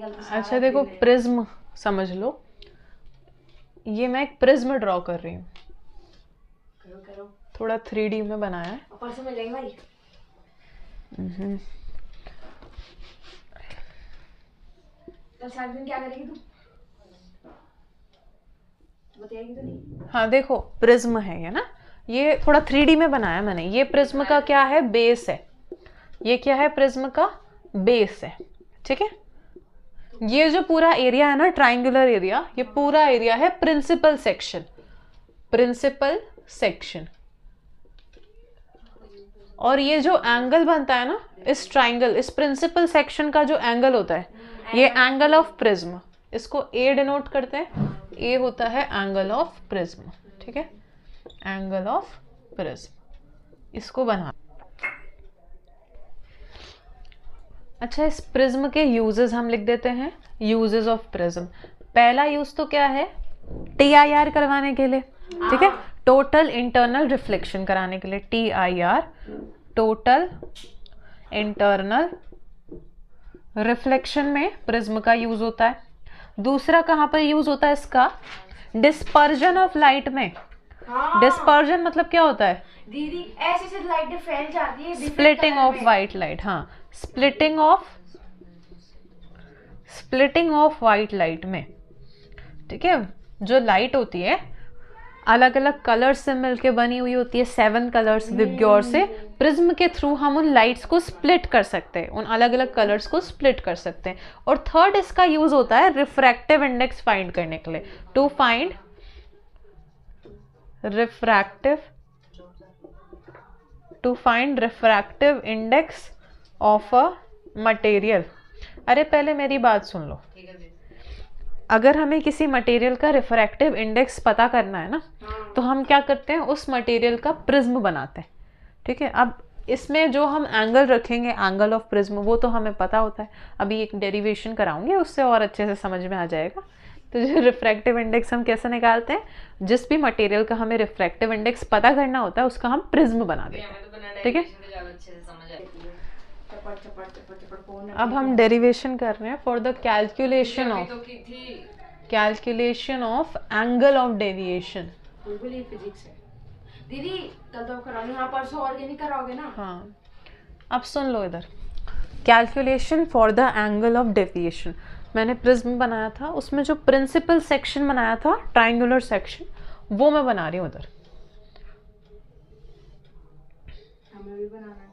Practical तो अच्छा देखो, प्रिज्म समझ लो, ये मैं एक प्रिज्म ड्रॉ कर रही हूँ। करो थोड़ा 3D में बनाया है। परसों मिलेंगे भाई। कल सारे दिन क्या करेगी तू, बताएगी तो नहीं? हाँ देखो, प्रिज्म है ये ना, ये थोड़ा 3D में बनाया मैंने। ये प्रिज्म का क्या है, बेस है। ये क्या है, प्रिज्म का बेस है, ठीक है। ये जो पूरा एरिया है ना, ट्राइंगुलर एरिया, ये पूरा एरिया है प्रिंसिपल सेक्शन। Principal section. और ये जो एंगल बनता है ना, इस ट्राइंगल, इस प्रिंसिपल सेक्शन का जो एंगल होता है, ये एंगल ऑफ प्रिज्म। इसको ए डिनोट करते हैं, ए होता है एंगल ऑफ प्रिज्म, ठीक है। एंगल ऑफ प्रिज्म, इसको बना। अच्छा, इस प्रिज्म के यूजेस हम लिख देते हैं। यूजेस ऑफ प्रिज्म, पहला यूज तो क्या है, TIR करवाने के लिए, ठीक है। टोटल इंटरनल रिफ्लेक्शन कराने के लिए, TIR, टोटल इंटरनल रिफ्लेक्शन में प्रिज्म का यूज होता है। दूसरा कहाँ पर यूज होता है इसका, डिस्पर्जन ऑफ लाइट में। डिस्पर्जन मतलब क्या होता है दीदी, ऐसे से लाइट फैल जाती है, स्प्लिटिंग ऑफ वाइट लाइट। हाँ, स्प्लिटिंग ऑफ वाइट लाइट में, ठीक है। जो लाइट होती है अलग अलग कलर्स से मिलके बनी हुई होती है, 7 कलर्स विबग्योर से। प्रिज्म के थ्रू हम उन लाइट्स को स्प्लिट कर सकते हैं, उन अलग अलग कलर्स को स्प्लिट कर सकते हैं। और थर्ड इसका यूज होता है रिफ्रैक्टिव इंडेक्स फाइंड करने के लिए, to find refractive index of a material. अरे पहले मेरी बात सुन लो। अगर हमें किसी मटेरियल का रिफ्रैक्टिव इंडेक्स पता करना है ना, तो हम क्या करते हैं, उस मटेरियल का प्रिज्म बनाते हैं, ठीक है। अब इसमें जो हम एंगल रखेंगे, एंगल ऑफ प्रिज्म, वो तो हमें पता होता है। अभी एक डेरिवेशन कराऊंगी, उससे और अच्छे से समझ में आ जाएगा। तो जो रिफ्रैक्टिव इंडेक्स हम कैसे निकालते हैं, जिस भी मटेरियल का हमें रिफ्रैक्टिव इंडेक्स पता करना होता है, उसका हम प्रिज्म बना देते हैं, ठीक है। अब हम डेरिवेशन कर रहे हैं for the calculation of angle of deviation. बिल्कुल ही फिजिक्स है दीदी, कल तो कराऊंगी। हाँ, परसों ऑर्गेनिक कराओगे ना? हाँ, अब सुन लो इधर, calculation for the angle of deviation. मैंने प्रिज्म बनाया था, उसमें जो प्रिंसिपल सेक्शन बनाया था, ट्राइंगुलर सेक्शन, वो मैं बना रही हूँ इधर। हमें भी बनाना है,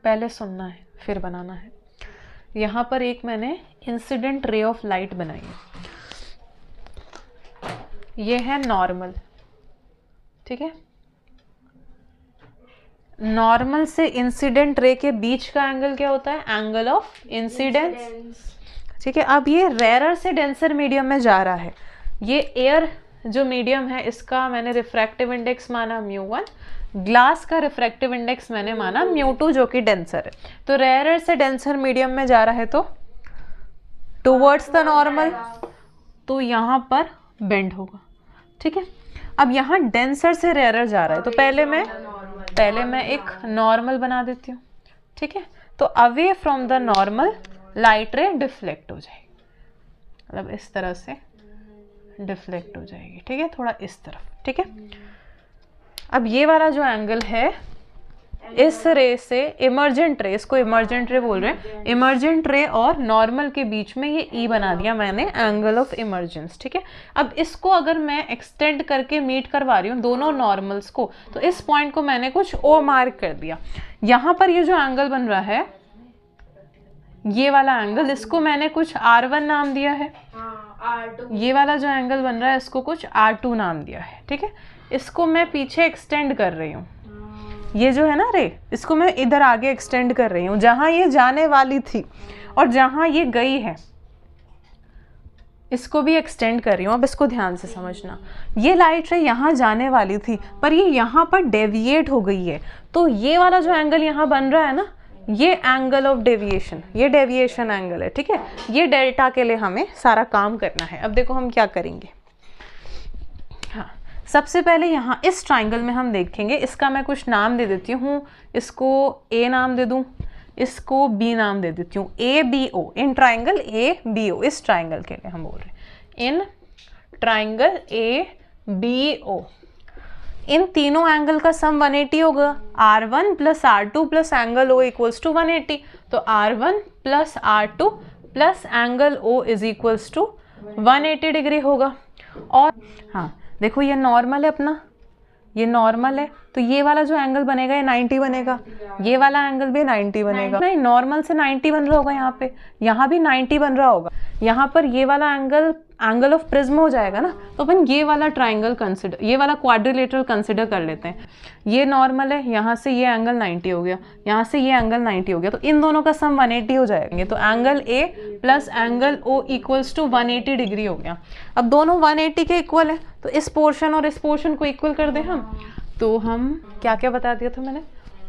पहले सुनना है फिर बनाना है। यहाँ पर एक मैंने इंसिडेंट रे ऑफ लाइट बनाई है, ये है नॉर्मल, ठीक है। नॉर्मल से इंसिडेंट रे के बीच का एंगल क्या होता है, एंगल ऑफ इंसिडेंस, ठीक है। अब ये रेयर से डेंसर मीडियम में जा रहा है। ये एयर जो मीडियम है, इसका मैंने रिफ्रैक्टिव इंडेक्स माना μ1, ग्लास का रिफ्रैक्टिव इंडेक्स मैंने माना μ2 जो कि डेंसर है। तो रेयर से डेंसर मीडियम में जा रहा है तो टुवर्ड्स द नॉर्मल, तो यहाँ पर बेंड होगा, ठीक है। अब यहाँ डेंसर से रेयर जा रहा है, तो पहले मैं एक नॉर्मल बना देती हूँ, ठीक है। तो away from the normal light रे डिफ्लेक्ट हो जाएगी, मतलब इस तरह से डिफ्लेक्ट हो जाएगी, ठीक है, थोड़ा इस तरफ, ठीक है। अब ये वाला जो एंगल है, इस रे से इमर्जेंट रे, इसको इमर्जेंट रे बोल रहे हैं, इमर्जेंट रे और नॉर्मल के बीच में ये ई बना दिया मैंने, एंगल ऑफ इमर्जेंस, ठीक है। अब इसको अगर मैं एक्सटेंड करके मीट करवा रही हूँ दोनों नॉर्मल्स को, तो इस पॉइंट को मैंने कुछ ओ मार्क कर दिया। यहाँ पर ये जो एंगल बन रहा है, ये वाला एंगल, इसको मैंने कुछ R1 नाम दिया है। R2। ये वाला जो एंगल बन रहा है, इसको कुछ R2 नाम दिया है, ठीक है। इसको मैं पीछे एक्सटेंड कर रही हूँ, ये जो है ना रे, इसको मैं इधर आगे एक्सटेंड कर रही हूँ, जहाँ ये जाने वाली थी और जहाँ ये गई है, इसको भी एक्सटेंड कर रही हूँ। अब इसको ध्यान से समझना, ये लाइट रे यहाँ जाने वाली थी, पर ये यहाँ पर डेविएट हो गई है। तो ये वाला जो एंगल यहाँ बन रहा है ना, ये एंगल ऑफ डेविएशन, ये डेविएशन एंगल है, ठीक है। ये डेल्टा के लिए हमें सारा काम करना है। अब देखो हम क्या करेंगे। हाँ, सबसे पहले यहाँ इस ट्राइंगल में हम देखेंगे, इसका मैं कुछ नाम दे देती हूँ, इसको ए नाम दे दूँ, इसको बी नाम दे देती हूँ, A B O, in triangle A B O, इस ट्राइंगल के लिए हम बोल रहे हैं इन ट्राइंगल ए बी ओ, इन तीनों एंगल का सम 180 होगा, R1 plus R2 plus angle O equals to 180, तो R1 plus R2 plus angle O is equals to 180 degree होगा। और हाँ देखो ये नॉर्मल है अपना, ये नॉर्मल है, तो ये वाला जो एंगल बनेगा ये 90 बनेगा, ये वाला एंगल भी 90 बनेगा। नहीं, नॉर्मल से 90 बन रहा होगा यहाँ पे, यहाँ भी 90 बन रहा होगा, यहाँ पर ये वाला एंगल ऑफ प्रिज्म हो जाएगा ना, तो अपन ये वाला ट्राइंगल कंसिडर, ये वाला क्वाड्रिलेटरल कंसिडर कर लेते हैं। ये नॉर्मल है, यहाँ से ये एंगल 90 हो गया, यहाँ से ये एंगल 90 हो गया, तो इन दोनों का सम 180 हो जाएंगे, तो angle A plus angle O equals to 180 degree हो गया। अब दोनों 180 के इक्वल है, तो इस पोर्शन और इस पोर्शन को इक्वल कर दें हम, तो हम क्या क्या बता दिया था मैंने,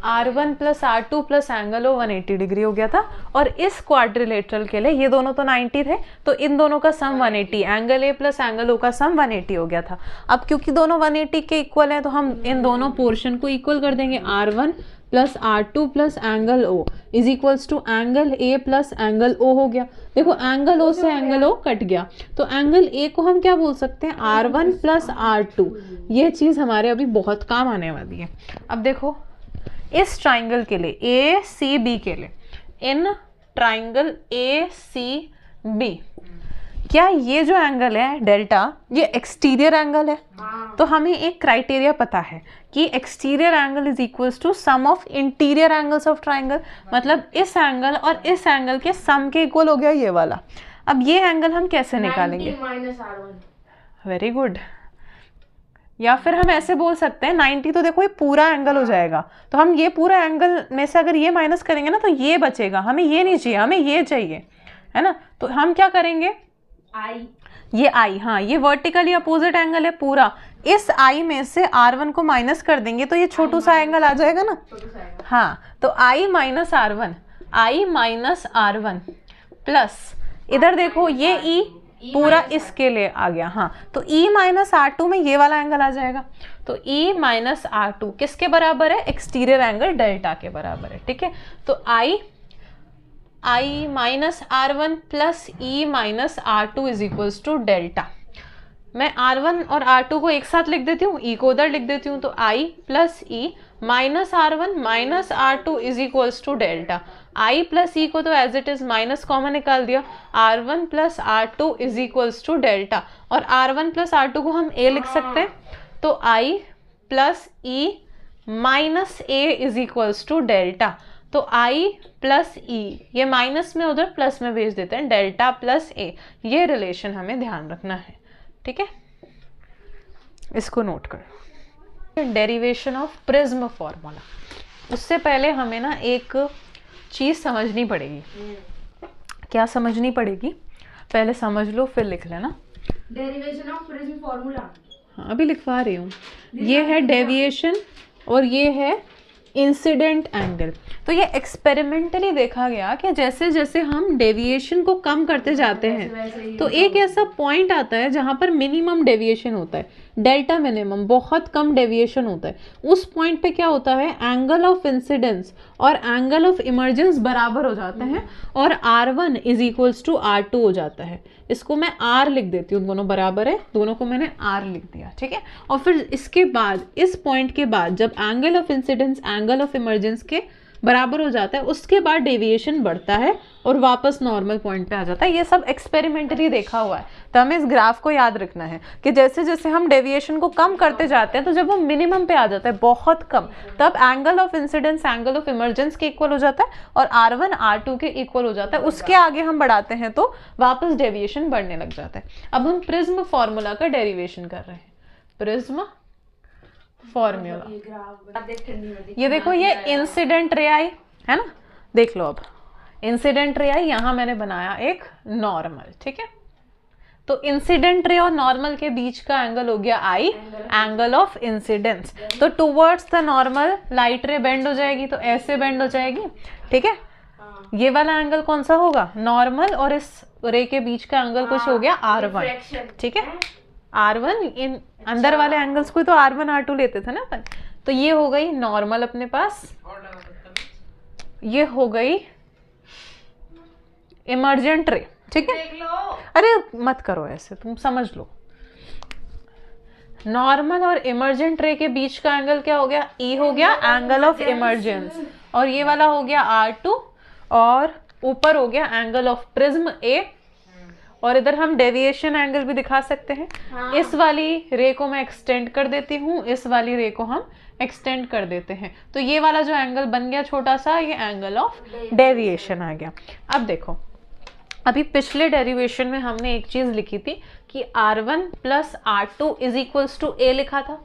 R1 plus R2 plus angle O 180 degree हो गया था। और इस क्वाड्रिलेटरल के लिए ये दोनों तो 90 थे, तो इन दोनों का sum 180, angle A plus angle O का सम 180 हो गया था। अब क्योंकि दोनों 180 के इक्वल हैं, तो हम इन दोनों पोर्शन को इक्वल कर देंगे, R1 plus R2 plus angle O is equals to angle A plus angle O हो गया। देखो एंगल ओ से एंगल ओ कट गया, तो एंगल ए को हम क्या बोल सकते हैं, R1 प्लस R2। ये चीज़ हमारे अभी बहुत काम आने वाली है। अब देखो इस ट्राइंगल के लिए ए सी बी के लिए, इन ट्राइंगल ए सी बी, क्या ये जो एंगल है डेल्टा, ये एक्सटीरियर एंगल है, तो हमें एक क्राइटेरिया पता है कि exterior angle is equals to sum of interior angles of triangle, मतलब इस एंगल और इस एंगल के सम के इक्वल हो गया ये वाला। अब ये एंगल हम कैसे निकालेंगे, वेरी गुड, या फिर हम ऐसे बोल सकते हैं 90, तो देखो ये पूरा एंगल हो जाएगा, तो हम ये पूरा एंगल में से अगर ये माइनस करेंगे ना, तो ये बचेगा, हमें ये नहीं चाहिए, हमें ये चाहिए, है ना। तो हम क्या करेंगे, आई, ये आई, हाँ ये वर्टिकली अपोजिट एंगल है पूरा, इस आई में से R1 को माइनस कर देंगे, तो ये छोटू सा एंगल आ जाएगा ना, हाँ, तो I minus R1, I minus R1 plus इधर देखो ये E पूरा इसके लिए आ गया, हाँ, तो E माइनस R2 में ये वाला एंगल आ जाएगा, तो E माइनस R2 किसके बराबर है, एक्सटीरियर एंगल डेल्टा के बराबर है, ठीक है। तो I minus R1 plus E minus R2 is equals to delta. मैं R1 और R2 को एक साथ लिख देती हूँ, E को उधर लिख देती हूँ, तो I plus E minus R1 minus R2 is equals to delta. I plus E को तो as it is minus common निकाल दिया, R1 plus R2 is equals to delta, और R1 प्लस R2 को हम A लिख सकते हैं, तो I plus E minus A is equals to delta. तो I प्लस E, ये माइनस में उधर प्लस में भेज देते हैं, डेल्टा प्लस A, ये रिलेशन हमें ध्यान रखना है, ठीक है, इसको नोट कर। डेरिवेशन ऑफ प्रिज्म फॉर्मूला, उससे पहले हमें ना एक चीज़ समझनी पड़ेगी। क्या समझनी पड़ेगी, पहले समझ लो फिर लिख लेना। डेरिवेशन ऑफ प्रिज्म फॉर्मूला, हाँ अभी लिखवा रही हूँ। ये है डेविएशन और ये है इंसिडेंट एंगल। तो ये एक्सपेरिमेंटली देखा गया कि जैसे जैसे हम डेविएशन को कम करते जाते हैं, तो एक ऐसा पॉइंट आता है जहाँ पर मिनिमम डेविएशन होता है, डेल्टा मिनिमम, बहुत कम डेविएशन होता है। उस पॉइंट पे क्या होता है, एंगल ऑफ इंसिडेंस और एंगल ऑफ इमर्जेंस बराबर हो जाते हैं, और R1 is equals to R2 हो जाता है। इसको मैं R लिख देती हूँ, दोनों बराबर है, दोनों को मैंने R लिख दिया, ठीक है। और फिर इसके बाद, इस पॉइंट के बाद जब angle of incidence angle of emergence के बराबर हो जाता है, उसके बाद डेविएशन बढ़ता है और वापस नॉर्मल पॉइंट पे आ जाता है। ये सब एक्सपेरिमेंटली देखा हुआ है, तो हमें इस ग्राफ को याद रखना है कि जैसे जैसे हम डेविएशन को कम करते जाते हैं, तो जब वो मिनिमम पे आ जाता है, बहुत कम, तब angle of incidence angle of emergence के इक्वल हो जाता है और R1 R2 के इक्वल हो जाता है। उसके आगे हम बढ़ाते हैं तो वापस डेविएशन बढ़ने लग जाता है। अब हम प्रिज्म फॉर्मूला का डेरिवेशन कर रहे हैं, प्रिज्म फॉर्मूला। ये देखो, ये इंसिडेंट रे आई है ना, देख लो। अब इंसिडेंट रे आई, यहाँ मैंने बनाया एक नॉर्मल, ठीक है। तो इंसिडेंट रे और नॉर्मल के बीच का एंगल हो गया I, एंगल ऑफ इंसिडेंस। तो टुवर्ड्स द नॉर्मल लाइट रे बेंड हो जाएगी, तो ऐसे बेंड हो जाएगी, ठीक है। ये वाला एंगल कौन सा होगा, नॉर्मल, और इस रे के बीच का एंगल कुछ हो गया R1, ठीक है। R1, इन अंदर वाले एंगल्स को तो R1 R2 लेते थे ना अपन। तो ये हो गई नॉर्मल अपने पास, ये हो गई इमर्जेंट रे, ठीक है। देख लो। अरे मत करो ऐसे, तुम समझ लो। नॉर्मल और इमर्जेंट रे के बीच का एंगल क्या हो गया? ई हो गया एंगल ऑफ इमर्जेंस, और ये वाला हो गया R2, और ऊपर हो गया एंगल ऑफ प्रिज्म A, और इधर हम डेविएशन एंगल भी दिखा सकते हैं। हाँ। इस वाली रे को मैं एक्सटेंड कर देती हूँ, इस वाली रे को हम एक्सटेंड कर देते हैं, तो ये वाला जो एंगल बन गया छोटा सा, ये एंगल ऑफ डेविएशन आ गया। अब देखो, अभी पिछले डेरिवेशन में हमने एक चीज लिखी थी कि R1 plus R2 is equals to A लिखा था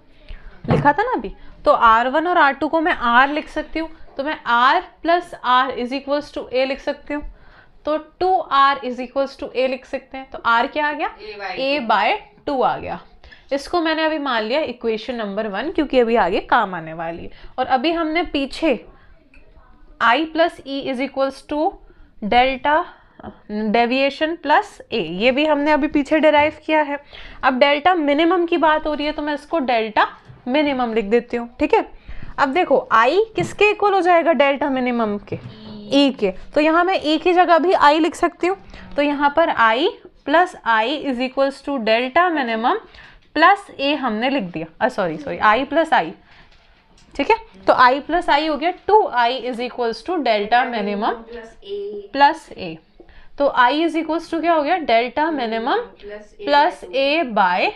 ना अभी। तो R1 और R2 को मैं R लिख सकती हूँ, तो मैं R plus R is equals to A लिख सकती हूँ, तो 2R is equals to A लिख सकते हैं। तो R क्या आ गया? A बाय 2 आ गया। इसको मैंने अभी मान लिया इक्वेशन नंबर 1, क्योंकि अभी आगे काम आने वाली है। और अभी हमने पीछे I plus E is equals to delta deviation plus A, ये भी हमने अभी पीछे डिराइव किया है। अब डेल्टा मिनिमम की बात हो रही है, तो मैं इसको डेल्टा मिनिमम लिख देती हूँ, ठीक है। अब देखो I किसके इक्वल हो जाएगा डेल्टा मिनिमम के? E के। तो यहाँ मैं E की जगह भी I लिख सकती हूँ, तो यहाँ पर I plus I is equals to delta minimum plus A हमने लिख दिया, सॉरी I प्लस I, ठीक है। तो I प्लस I हो गया 2I is equals to delta minimum plus A। तो I इज इक्वल्स टू क्या हो गया? Delta minimum plus A by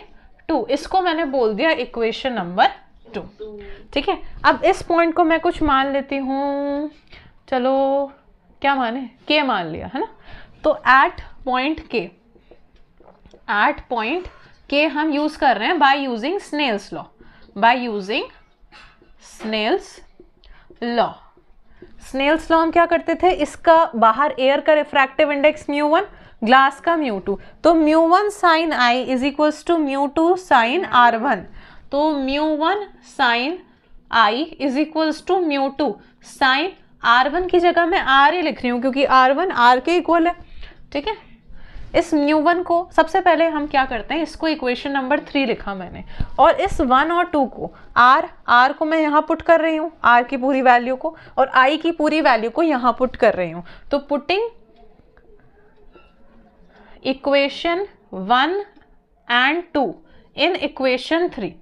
2। इसको मैंने बोल दिया इक्वेशन नंबर 2, ठीक है। अब इस पॉइंट को मैं कुछ मान लेती हूँ, चलो क्या माने, K मान लिया है ना। तो एट पॉइंट K हम यूज कर रहे हैं by using Snell's law. Snell's law हम क्या करते थे, इसका बाहर एयर का रिफ्रैक्टिव इंडेक्स μ1, ग्लास का μ2, तो μ1 sine I is equals to μ2 sine R1। तो μ1 sine I is equals to μ2 sine R1 की जगह मैं R ही लिख रही हूँ, क्योंकि R1 R के इक्वल है, ठीक है। इस μ1 को सबसे पहले हम क्या करते हैं, इसको इक्वेशन नंबर 3 लिखा मैंने, और इस 1 और 2 को R को मैं यहाँ पुट कर रही हूँ, R की पूरी वैल्यू को, और I की पूरी वैल्यू को यहाँ पुट कर रही हूँ। तो putting equation 1 and 2 in equation 3,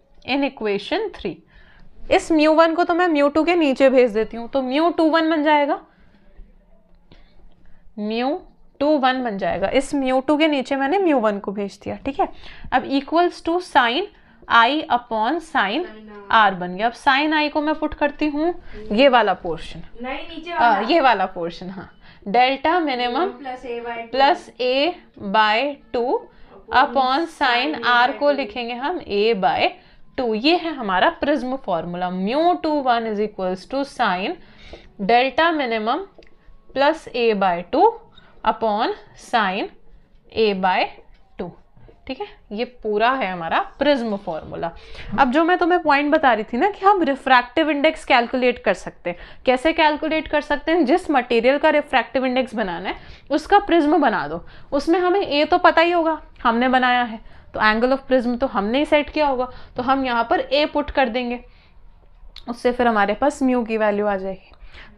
इस μ1 को तो मैं μ2 के नीचे भेज देती हूँ, तो μ21 बन जाएगा, μ21 बन जाएगा। इस μ2 के नीचे मैंने μ1 को भेज दिया, ठीक है। अब equals to sine I upon sine R बन गया। अब साइन I को मैं पुट करती हूँ ये वाला पोर्शन, नहीं नीचे वाला, ये वाला पोर्शन, हाँ, delta minimum plus A by 2 upon sine R को लिखेंगे हम A बाय 2। ये है हमारा prism formula, μ21 is equals to sine delta minimum plus A by 2 upon sine A by 2, ठीक है। ये पूरा है हमारा प्रिज्म फॉर्मूला। अब जो मैं तुम्हें पॉइंट बता रही थी ना कि हम रिफ्रैक्टिव इंडेक्स कैलकुलेट कर सकते हैं, कैसे कैलकुलेट कर सकते हैं? जिस मटेरियल का रिफ्रैक्टिव इंडेक्स बनाना है उसका प्रिज्म बना दो, उसमें हमें A तो पता ही होगा, हमने बनाया है, तो एंगल ऑफ प्रिज्म तो हमने ही सेट किया होगा, तो हम यहाँ पर A पुट कर देंगे, उससे फिर हमारे पास म्यू की वैल्यू आ जाएगी।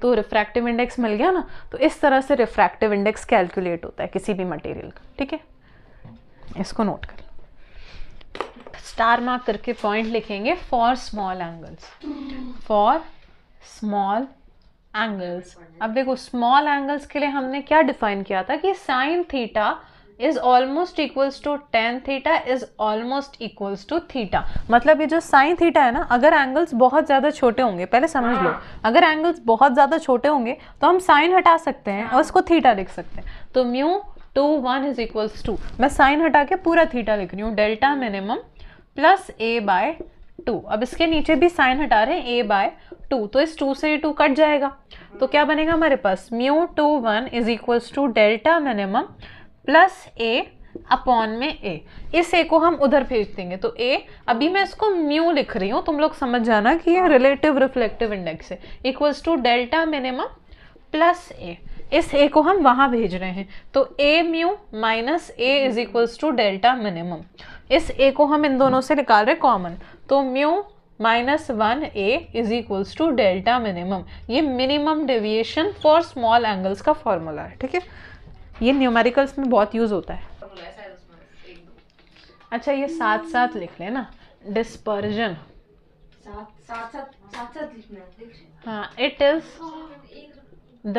तो रिफ्रैक्टिव इंडेक्स मिल गया ना। तो इस तरह से रिफ्रैक्टिव इंडेक्स कैलकुलेट होता है किसी भी मटेरियल का, ठीक है। इसको नोट कर लो, स्टार मार्क करके पॉइंट लिखेंगे फॉर स्मॉल एंगल्स। अब देखो स्मॉल एंगल्स के लिए हमने क्या डिफाइन किया था कि sine theta is almost equals to tan theta is almost equals to theta. मतलब ये जो साइन थीटा है ना, अगर एंगल्स बहुत ज़्यादा छोटे होंगे, पहले समझ लो, अगर एंगल्स बहुत ज़्यादा छोटे होंगे तो हम साइन हटा सकते हैं और उसको थीटा लिख सकते हैं। तो μ21 इज इक्वल्स टू, मैं साइन हटा के पूरा थीटा लिख रही हूँ, delta minimum plus A by 2। अब इसके नीचे भी साइन हटा रहे हैं A बाय 2, तो इस 2 से ये 2 कट जाएगा, तो क्या बनेगा हमारे पास, μ21 is equals to delta minimum plus A upon में A। इस A को हम उधर भेज देंगे, तो A, अभी मैं इसको म्यू लिख रही हूँ, तुम लोग समझ जाना कि ये रिलेटिव रिफ्लेक्टिव इंडेक्स है, equals to delta minimum plus A। इस A को हम वहाँ भेज रहे हैं, तो A mu minus A is equals to delta minimum. इस A को हम इन दोनों से निकाल रहे कॉमन, तो -1a is equals to delta minimum. ये minimum deviation for small angles का फॉर्मूला है, ठीक है। ये न्यूमेरिकल्स में बहुत यूज होता है। अच्छा, ये साथ साथ लिख लेना, डिस्पर्जन। साथ लिखना है, देख। हाँ, it is the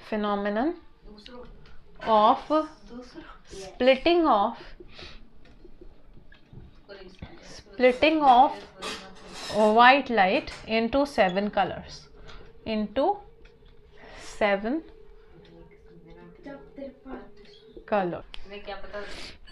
phenomenon of splitting of white light into 7 colors, into 7 colors।